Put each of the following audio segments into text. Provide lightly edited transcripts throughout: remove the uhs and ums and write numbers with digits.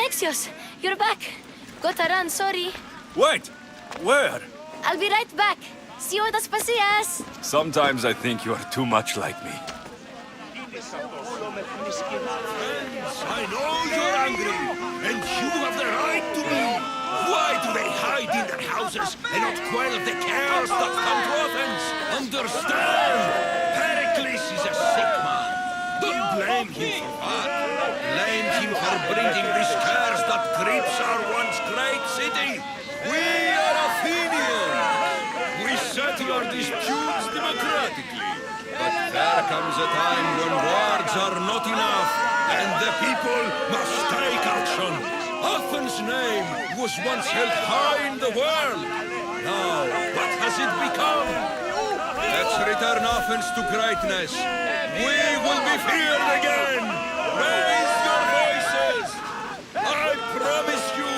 Alexios, you're back. Got to run, sorry. Wait! Where? I'll be right back. See you at Aspasias. Sometimes I think you are too much like me. I know you're angry, and you have the right to be. Why do they hide in their houses and not quell the chaos that come to Athens? Understand! Pericles is a sick man. Don't blame him for that. Blame him for bringing this curse that grips our once great city. We are Athenians. We settle our disputes democratically. But there comes a time when words are not enough, and the people must take action. Athens' name was once held high in the world. Now, what has it become? Let's return Athens to greatness. We will be feared again. Raise your voices. I promise you,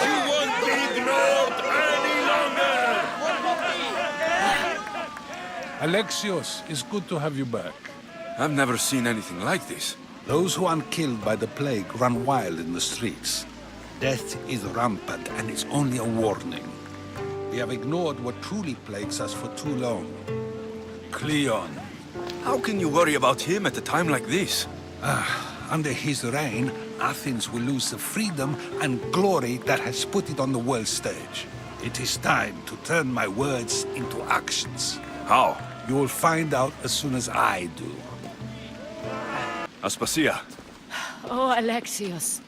you won't be ignored any longer. Alexios, it's good to have you back. I've never seen anything like this. Those who aren't killed by the plague run wild in the streets. Death is rampant, and it's only a warning. We have ignored what truly plagues us for too long. Cleon. How can you worry about him at a time like this? Under his reign, Athens will lose the freedom and glory that has put it on the world stage. It is time to turn my words into actions. How? You will find out as soon as I do. Aspasia. Oh, Alexios.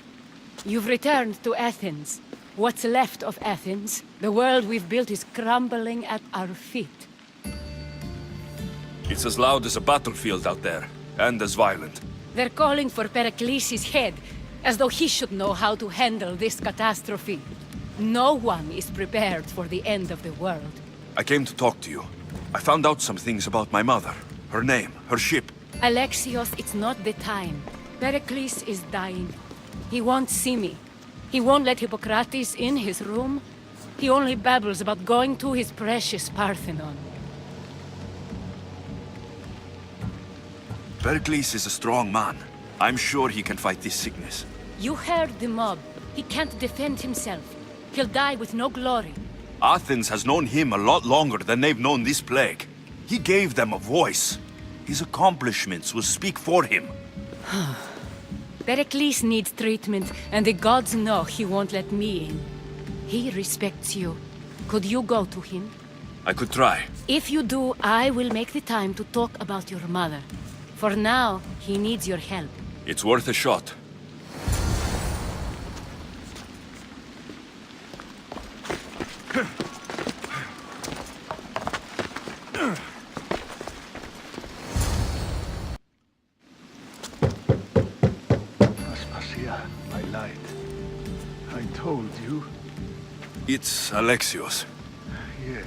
You've returned to Athens. What's left of Athens, the world we've built is crumbling at our feet. It's as loud as a battlefield out there, and as violent. They're calling for Pericles' head, as though he should know how to handle this catastrophe. No one is prepared for the end of the world. I came to talk to you. I found out some things about my mother. Her name, her ship. Alexios, it's not the time. Pericles is dying. He won't see me. He won't let Hippocrates in his room. He only babbles about going to his precious Parthenon. Pericles is a strong man. I'm sure he can fight this sickness. You heard the mob. He can't defend himself. He'll die with no glory. Athens has known him a lot longer than they've known this plague. He gave them a voice. His accomplishments will speak for him. Pericles needs treatment, and the gods know he won't let me in. He respects you. Could you go to him? I could try. If you do, I will make the time to talk about your mother. For now, he needs your help. It's worth a shot. Aspasia, I lied. I told you. It's Alexios. Yes.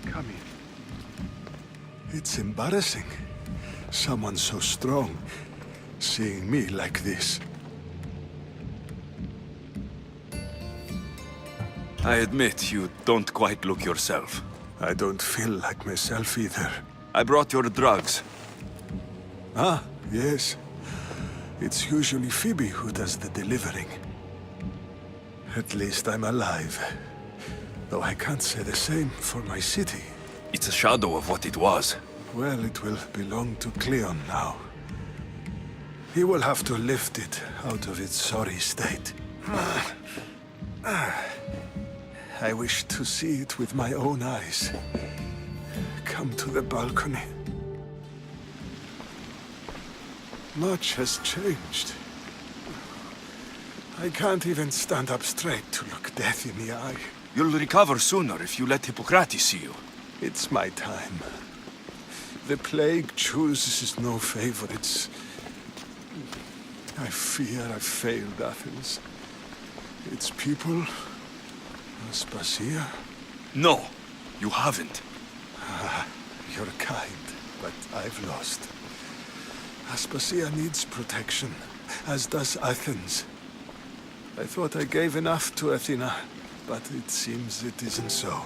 Come in. It's embarrassing. Someone so strong, seeing me like this. I admit you don't quite look yourself. I don't feel like myself either. I brought your drugs. Ah, yes. It's usually Phoebe who does the delivering. At least I'm alive. Though I can't say the same for my city. It's a shadow of what it was. Well, it will belong to Cleon now. He will have to lift it out of its sorry state. I wish to see it with my own eyes. Come to the balcony. Much has changed. I can't even stand up straight to look death in the eye. You'll recover sooner if you let Hippocrates see you. It's my time. The plague chooses no favorites. I fear I failed Athens. Its people... Aspasia? No, you haven't. You're kind, but I've lost. Aspasia needs protection, as does Athens. I thought I gave enough to Athena, but it seems it isn't so.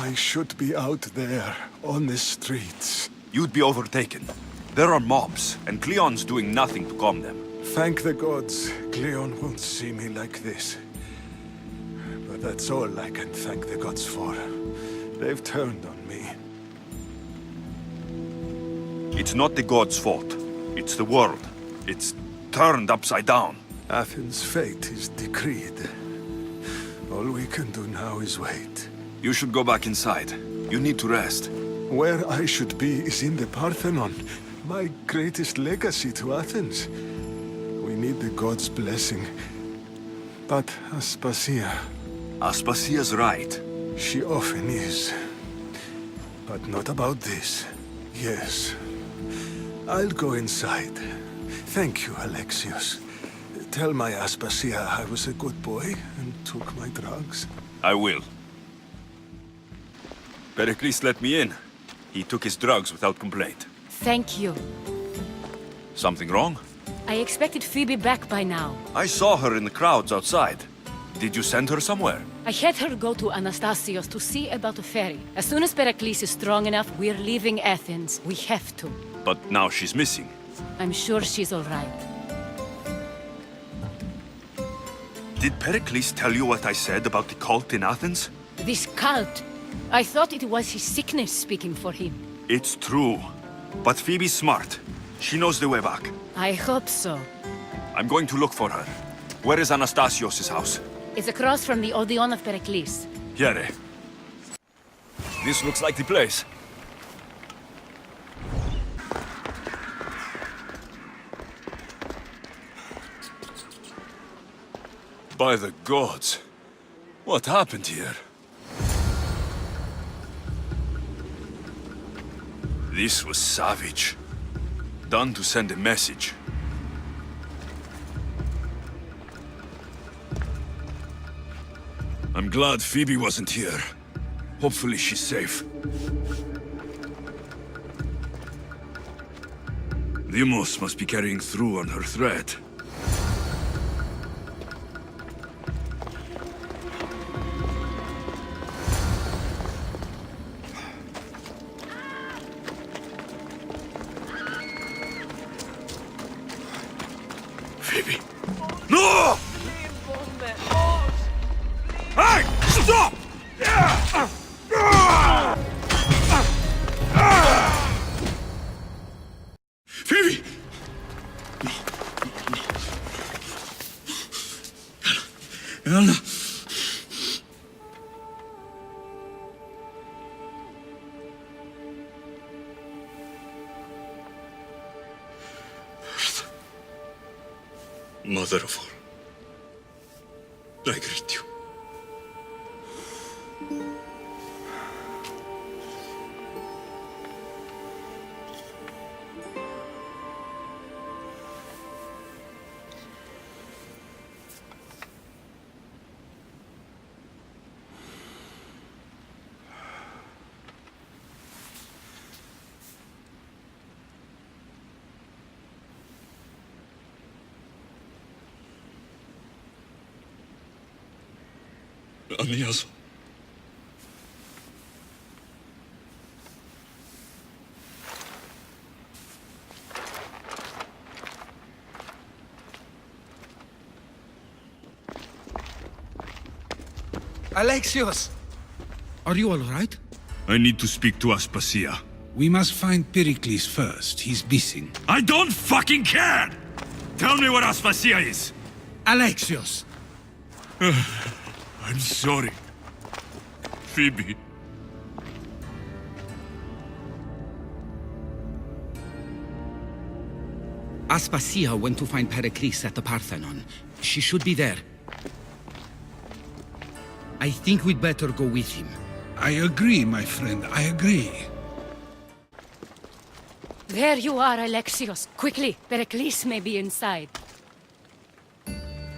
I should be out there, on the streets. You'd be overtaken. There are mobs, and Cleon's doing nothing to calm them. Thank the gods, Cleon won't see me like this. But that's all I can thank the gods for. They've turned on me. It's not the gods' fault. It's the world. It's turned upside down. Athens' fate is decreed. All we can do now is wait. You should go back inside. You need to rest. Where I should be is in the Parthenon, my greatest legacy to Athens. We need the gods' blessing. But Aspasia... Aspasia's right. She often is. But not about this. Yes. I'll go inside. Thank you, Alexios. Tell my Aspasia I was a good boy and took my drugs. I will. Pericles let me in. He took his drugs without complaint. Thank you. Something wrong? I expected Phoebe back by now. I saw her in the crowds outside. Did you send her somewhere? I had her go to Anastasios to see about a ferry. As soon as Pericles is strong enough, we're leaving Athens. We have to. But now she's missing. I'm sure she's all right. Did Pericles tell you what I said about the cult in Athens? This cult. I thought it was his sickness speaking for him. It's true. But Phoebe's smart. She knows the way back. I hope so. I'm going to look for her. Where is Anastasios' house? It's across from the Odeon of Pericles. Here. This looks like the place. By the gods. What happened here? This was savage. Done to send a message. I'm glad Phoebe wasn't here. Hopefully she's safe. Demos must be carrying through on her threat. Phoebe. No! Hey! Stop! Phoebe! Anna. Mother of all, I greet you. Aniaso. Alexios! Are you all right? I need to speak to Aspasia. We must find Pericles first. He's missing. I don't fucking care! Tell me where Aspasia is! Alexios! I'm sorry. Phoebe. Aspasia went to find Pericles at the Parthenon. She should be there. I think we'd better go with him. I agree, my friend. I agree. There you are, Alexios. Quickly, Pericles may be inside.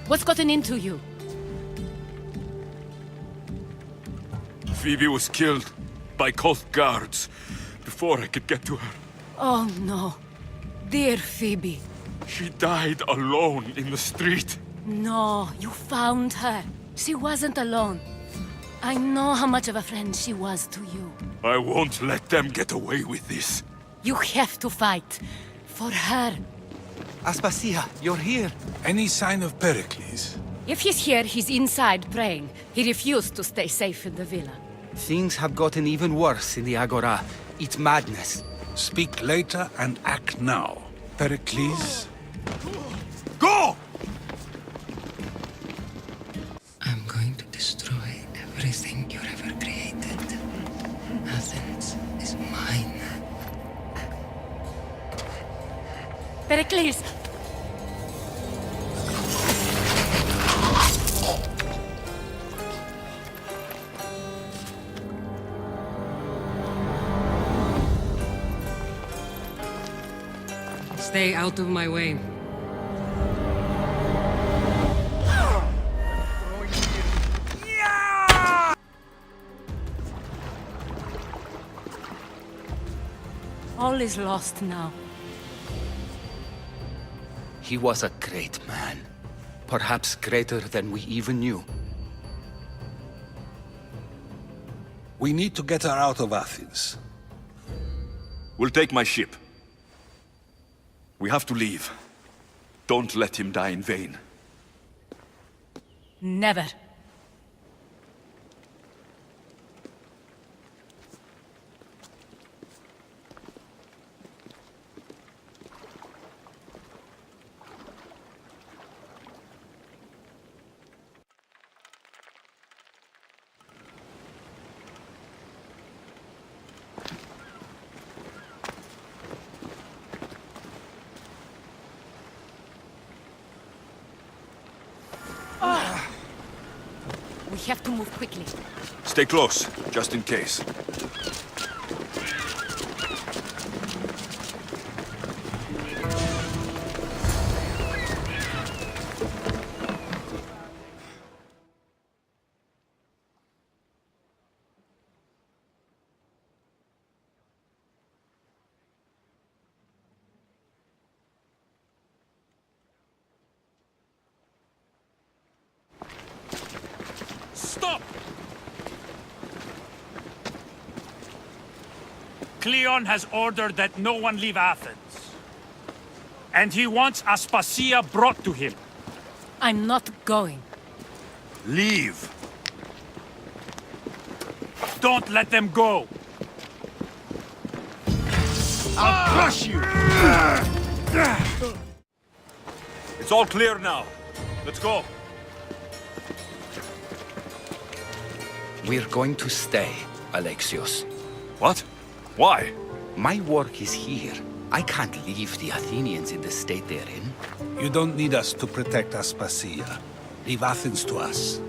What's gotten into you? Phoebe was killed by cult guards before I could get to her. Oh no. Dear Phoebe. She died alone in the street. No, you found her. She wasn't alone. I know how much of a friend she was to you. I won't let them get away with this. You have to fight. For her. Aspasia, you're here. Any sign of Pericles? If he's here, he's inside praying. He refused to stay safe in the villa. Things have gotten even worse in the Agora. It's madness. Speak later and act now. Pericles? Go! I'm going to destroy everything you ever created. Athens is mine. Pericles! Stay out of my way. All is lost now. He was a great man. Perhaps greater than we even knew. We need to get her out of Athens. We'll take my ship. We have to leave. Don't let him die in vain. Never. We have to move quickly. Stay close, just in case. Stop! Cleon has ordered that no one leave Athens. And he wants Aspasia brought to him. I'm not going. Leave! Don't let them go! I'll crush you! It's all clear now. Let's go. We're going to stay, Alexios. What? Why? My work is here. I can't leave the Athenians in the state they're in. You don't need us to protect Aspasia. Leave Athens to us.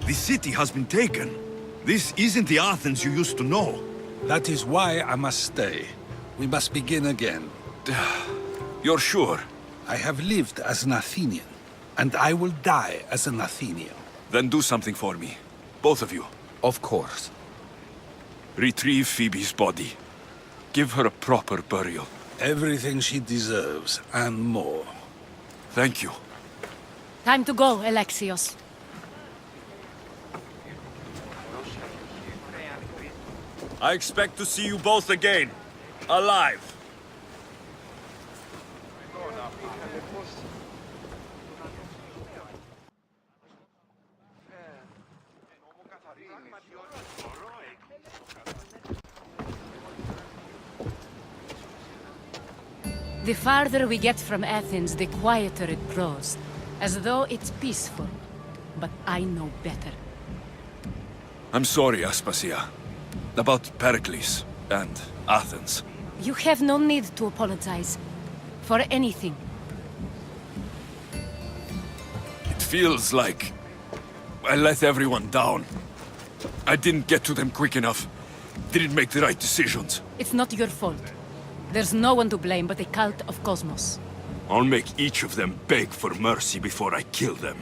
The city has been taken. This isn't the Athens you used to know. That is why I must stay. We must begin again. You're sure? I have lived as an Athenian, and I will die as an Athenian. Then do something for me. Both of you. Of course. Retrieve Phoebe's body. Give her a proper burial. Everything she deserves, and more. Thank you. Time to go, Alexios. I expect to see you both again. Alive. The farther we get from Athens, the quieter it grows. As though it's peaceful. But I know better. I'm sorry, Aspasia. About Pericles and Athens. You have no need to apologize. For anything. It feels like I let everyone down. I didn't get to them quick enough. Didn't make the right decisions. It's not your fault. There's no one to blame but the cult of Cosmos. I'll make each of them beg for mercy before I kill them.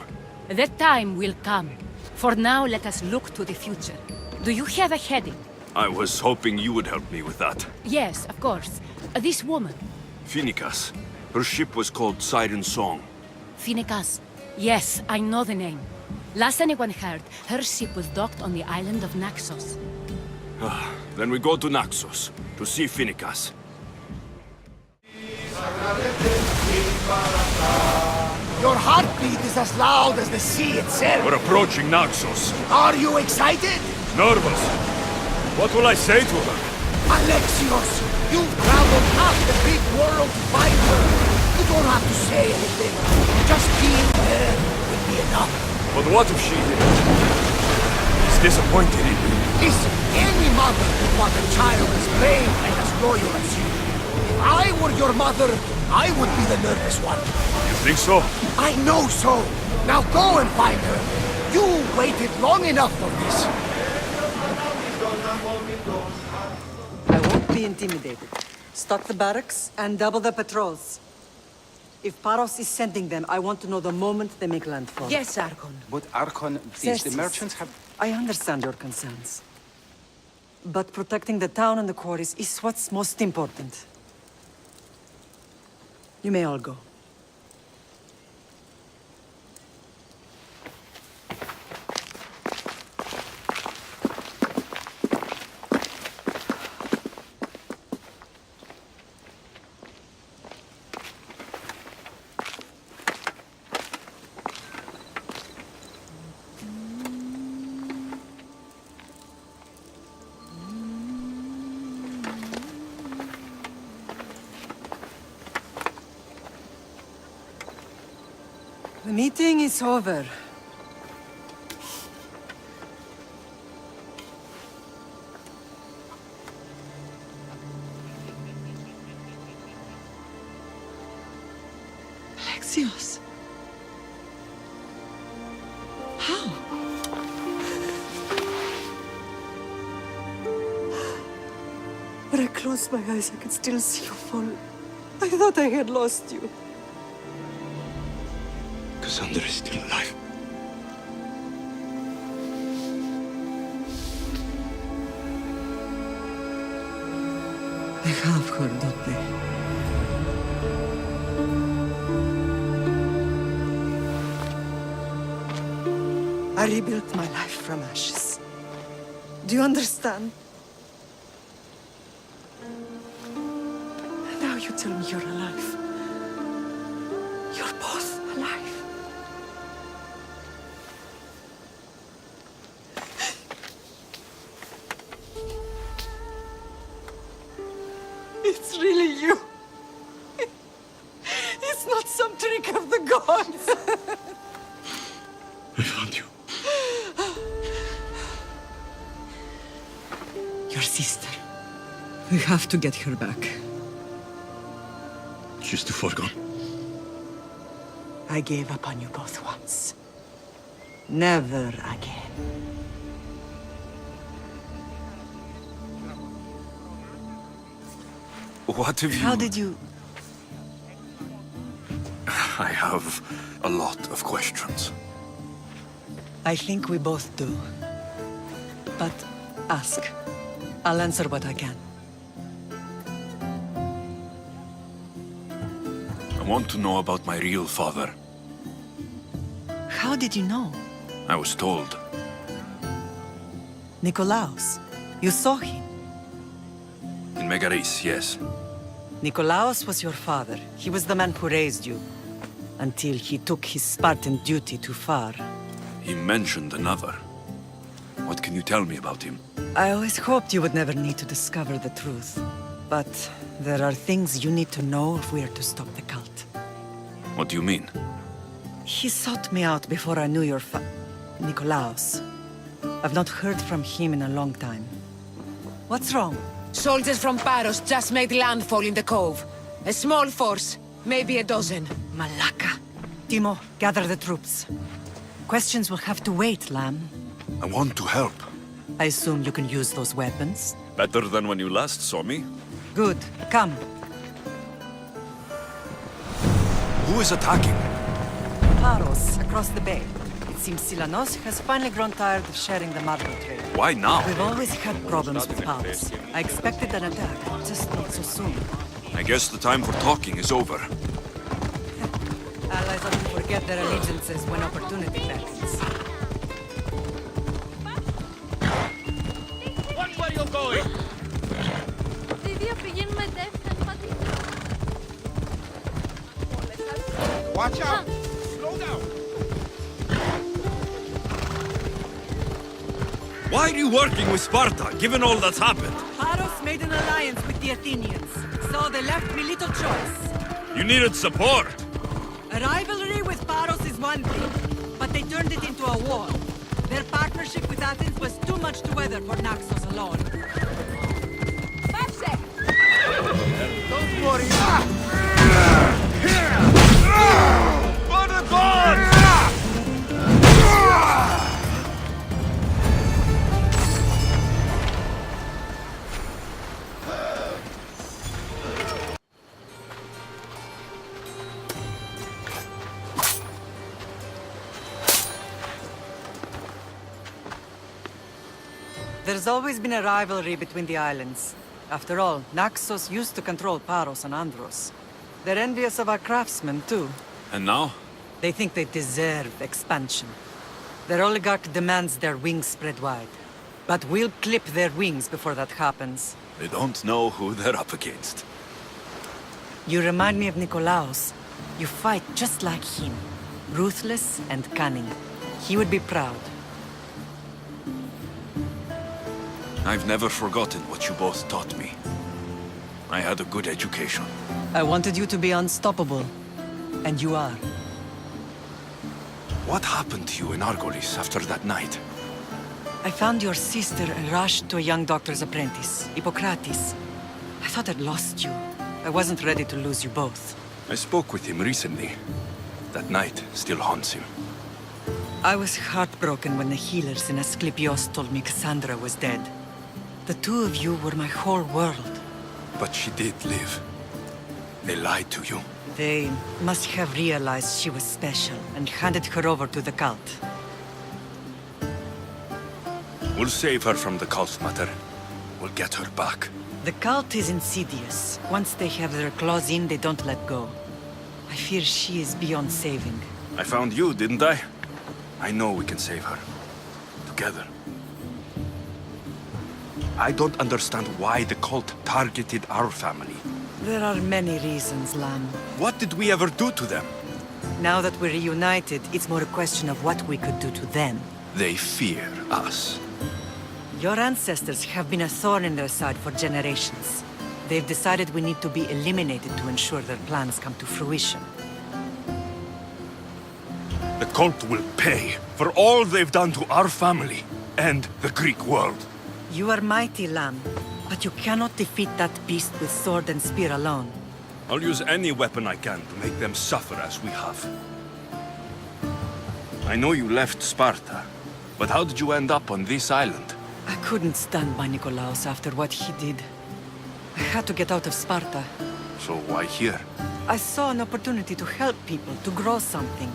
That time will come. For now, let us look to the future. Do you have a heading? I was hoping you would help me with that. Yes, of course. This woman. Phoenicas. Her ship was called Siren Song. Phoenicas. Yes, I know the name. Last anyone heard, her ship was docked on the island of Naxos. Then we go to Naxos to see Phoenicas. Your heartbeat is as loud as the sea itself. We're approaching Naxos. Are you excited? Nervous. What will I say to her? Alexios, you've traveled half the big world to find her. You don't have to say anything. Just being there will be enough. But what if she is disappointed in me? Listen, any mother would want a child as brave and as loyal as you. If I were your mother, I would be the nervous one. You think so? I know so. Now go and find her. You waited long enough for this. I won't be intimidated. Stock the barracks and double the patrols. If Paros is sending them, I want to know the moment they make landfall. Yes, Archon. But Archon, please, the merchants have... I understand your concerns. But protecting the town and the quarries is what's most important. You may all go. The meeting is over. Alexios. How? When I closed my eyes, I could still see you fall. I thought I had lost you. Cassandra is still alive. They have her, don't they? I rebuilt my life from ashes. Do you understand? Now you tell me you're alive. You're both alive. It's really you. It's not some trick of the gods. I found you. Your sister. We have to get her back. She's too far gone. I gave up on you both once. Never again. What have you... How did you... I have a lot of questions. I think we both do. But ask. I'll answer what I can. I want to know about my real father. How did you know? I was told. Nikolaos. You saw him. In Megaris, yes. Nikolaos was your father. He was the man who raised you. Until he took his Spartan duty too far. He mentioned another. What can you tell me about him? I always hoped you would never need to discover the truth. But there are things you need to know if we are to stop the cult. What do you mean? He sought me out before I knew your Nikolaos. I've not heard from him in a long time. What's wrong? Soldiers from Paros just made landfall in the cove. A small force, maybe a dozen. Malaka. Timo, gather the troops. Questions will have to wait, Lamb. I want to help. I assume you can use those weapons? Better than when you last saw me. Good. Come. Who is attacking? Paros, across the bay. It seems Silanos has finally grown tired of sharing the marble trade. Why now? We've always had problems with Paros. I expected an attack, just not so soon. I guess the time for talking is over. Allies often forget their allegiances when opportunity beckons. Watch where you're going! Watch out! Slow down! Why are you working with Sparta, given all that's happened? Paros made an alliance with the Athenians, so they left me little choice. You needed support. A rivalry with Paros is one thing, but they turned it into a war. Their partnership with Athens was too much to weather for Naxos alone. Don't worry. For the gods! There's always been a rivalry between the islands. After all, Naxos used to control Paros and Andros. They're envious of our craftsmen, too. And now? They think they deserve expansion. Their oligarch demands their wings spread wide. But we'll clip their wings before that happens. They don't know who they're up against. You remind me of Nikolaos. You fight just like him. Ruthless and cunning. He would be proud. I've never forgotten what you both taught me. I had a good education. I wanted you to be unstoppable. And you are. What happened to you in Argolis after that night? I found your sister and rushed to a young doctor's apprentice, Hippocrates. I thought I'd lost you. I wasn't ready to lose you both. I spoke with him recently. That night still haunts him. I was heartbroken when the healers in Asclepios told me Cassandra was dead. The two of you were my whole world. But she did live. They lied to you. They must have realized she was special and handed her over to the cult. We'll save her from the cult, Mater. We'll get her back. The cult is insidious. Once they have their claws in, they don't let go. I fear she is beyond saving. I found you, didn't I? I know we can save her. Together. I don't understand why the cult targeted our family. There are many reasons, Lam. What did we ever do to them? Now that we're reunited, it's more a question of what we could do to them. They fear us. Your ancestors have been a thorn in their side for generations. They've decided we need to be eliminated to ensure their plans come to fruition. The cult will pay for all they've done to our family and the Greek world. You are mighty, Lam, but you cannot defeat that beast with sword and spear alone. I'll use any weapon I can to make them suffer as we have. I know you left Sparta, but how did you end up on this island? I couldn't stand by Nikolaos after what he did. I had to get out of Sparta. So why here? I saw an opportunity to help people, to grow something.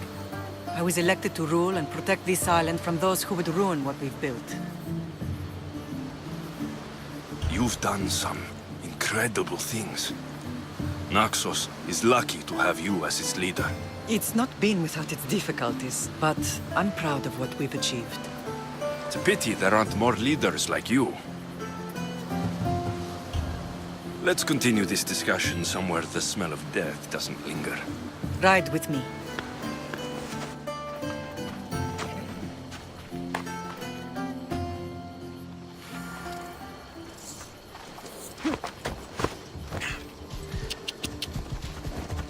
I was elected to rule and protect this island from those who would ruin what we've built. You've done some incredible things. Naxos is lucky to have you as its leader. It's not been without its difficulties, but I'm proud of what we've achieved. It's a pity there aren't more leaders like you. Let's continue this discussion somewhere the smell of death doesn't linger. Ride with me.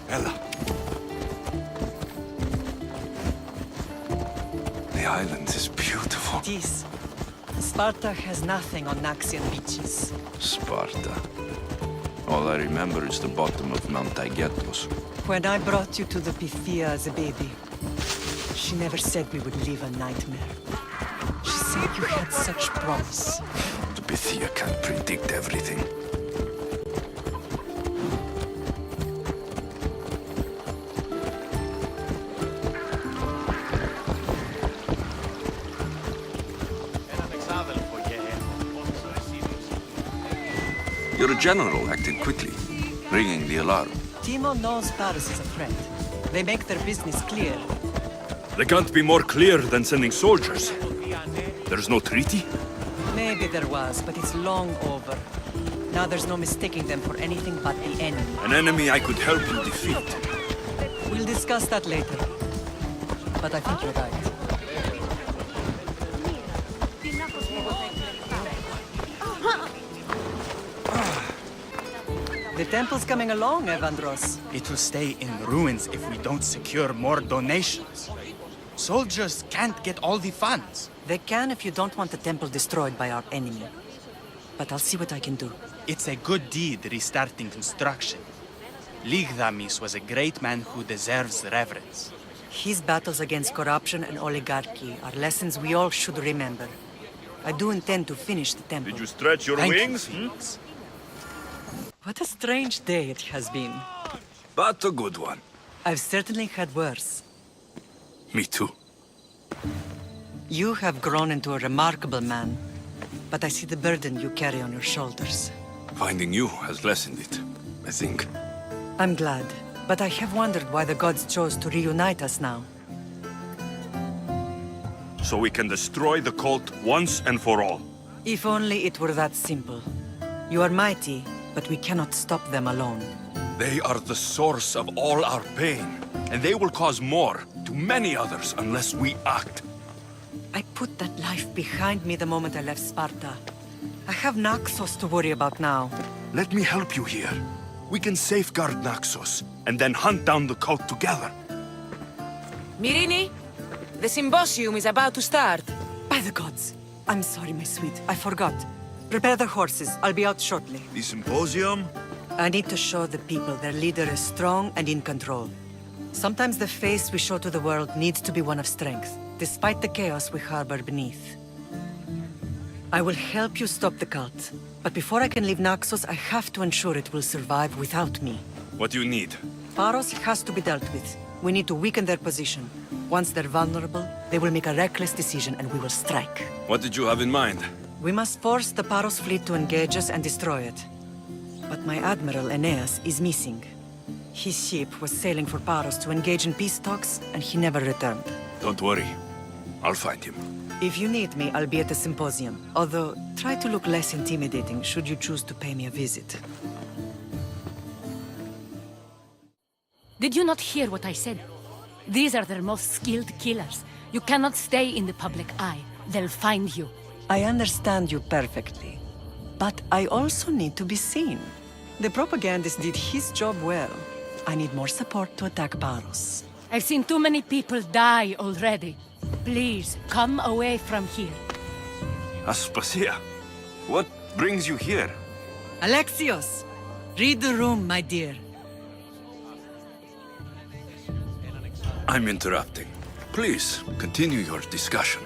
Ella. The island is beautiful. It is. Sparta has nothing on Naxian beaches. Sparta. All I remember is the bottom of Mount Taygetos. When I brought you to the Pythia as a baby, she never said we would live a nightmare. She said you had such promise. The Pythia can't predict everything. Your general acted quickly, ringing the alarm. Timo knows Paris is a threat. They make their business clear. They can't be more clear than sending soldiers. There's no treaty? Maybe there was, but it's long over. Now there's no mistaking them for anything but the enemy. An enemy I could help you defeat. We'll discuss that later. But I think you're right. The temple's coming along, Evandros. It will stay in ruins if we don't secure more donations. Soldiers can't get all the funds. They can if you don't want the temple destroyed by our enemy. But I'll see what I can do. It's a good deed restarting construction. Ligdamis was a great man who deserves reverence. His battles against corruption and oligarchy are lessons we all should remember. I do intend to finish the temple. Did you stretch your wings? What a strange day it has been. But a good one. I've certainly had worse. Me too. You have grown into a remarkable man, but I see the burden you carry on your shoulders. Finding you has lessened it, I think. I'm glad, but I have wondered why the gods chose to reunite us now. So we can destroy the cult once and for all. If only it were that simple. You are mighty, but we cannot stop them alone. They are the source of all our pain, and they will cause more to many others unless we act. I put that life behind me the moment I left Sparta. I have Naxos to worry about now. Let me help you here. We can safeguard Naxos, and then hunt down the cult together. Myrrine, the symposium is about to start. By the gods. I'm sorry, my sweet. I forgot. Prepare the horses. I'll be out shortly. The symposium? I need to show the people their leader is strong and in control. Sometimes the face we show to the world needs to be one of strength, despite the chaos we harbor beneath. I will help you stop the cult, but before I can leave Naxos, I have to ensure it will survive without me. What do you need? Paros has to be dealt with. We need to weaken their position. Once they're vulnerable, they will make a reckless decision and we will strike. What did you have in mind? We must force the Paros fleet to engage us and destroy it. But my admiral, Aeneas, is missing. His ship was sailing for Paros to engage in peace talks, and he never returned. Don't worry. I'll find him. If you need me, I'll be at the symposium. Although, try to look less intimidating should you choose to pay me a visit. Did you not hear what I said? These are their most skilled killers. You cannot stay in the public eye. They'll find you. I understand you perfectly. But I also need to be seen. The propagandist did his job well. I need more support to attack Paros. I've seen too many people die already. Please, come away from here. Aspasia, what brings you here? Alexios! Read the room, my dear. I'm interrupting. Please, continue your discussion.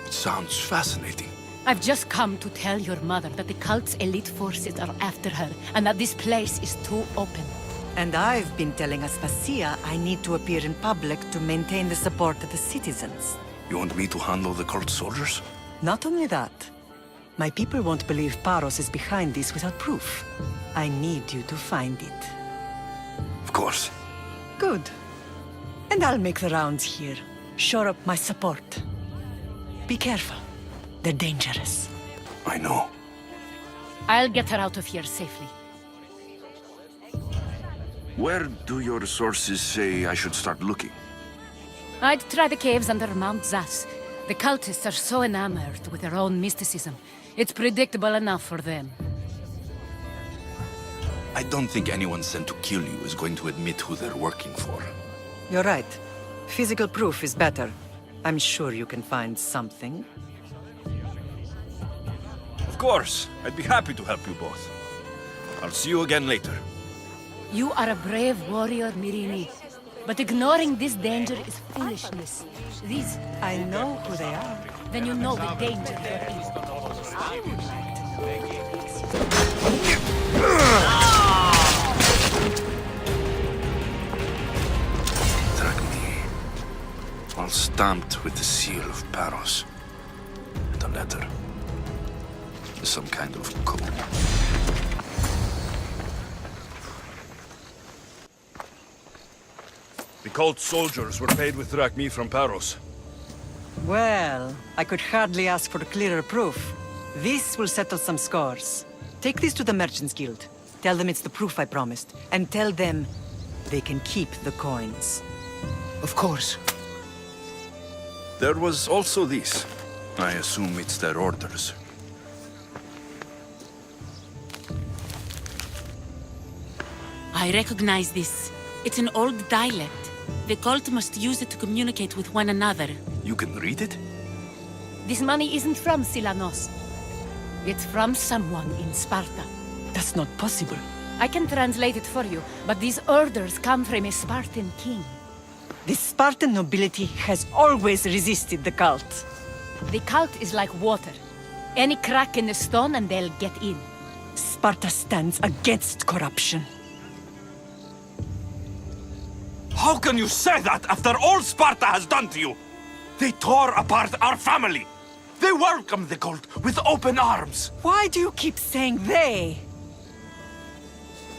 It sounds fascinating. I've just come to tell your mother that the cult's elite forces are after her, and that this place is too open. And I've been telling Aspasia I need to appear in public to maintain the support of the citizens. You want me to handle the cult soldiers? Not only that. My people won't believe Paros is behind this without proof. I need you to find it. Of course. Good. And I'll make the rounds here. Shore up my support. Be careful. They're dangerous. I know. I'll get her out of here safely. Where do your sources say I should start looking? I'd try the caves under Mount Zas. The cultists are so enamored with their own mysticism. It's predictable enough for them. I don't think anyone sent to kill you is going to admit who they're working for. You're right. Physical proof is better. I'm sure you can find something. Of course. I'd be happy to help you both. I'll see you again later. You are a brave warrior, Myrrine. But ignoring this danger is foolishness. These... I know who they are. Then you know the danger you're in. I would like Track me. All stamped with the seal of Paros. And a letter. Some kind of code. The cult soldiers were paid with drachmi from Paros. Well, I could hardly ask for clearer proof. This will settle some scores. Take this to the Merchants Guild. Tell them it's the proof I promised. And tell them they can keep the coins. Of course. There was also this. I assume it's their orders. I recognize this. It's an old dialect. The cult must use it to communicate with one another. You can read it? This money isn't from Silanos. It's from someone in Sparta. That's not possible. I can translate it for you, but these orders come from a Spartan king. The Spartan nobility has always resisted the cult. The cult is like water. Any crack in the stone and they'll get in. Sparta stands against corruption. How can you say that after all Sparta has done to you? They tore apart our family. They welcomed the cult with open arms. Why do you keep saying they?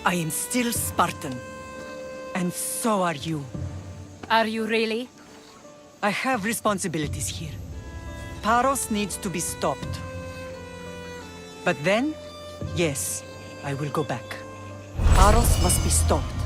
I am still Spartan. And so are you. Are you really? I have responsibilities here. Paros needs to be stopped. But then, yes, I will go back. Paros must be stopped.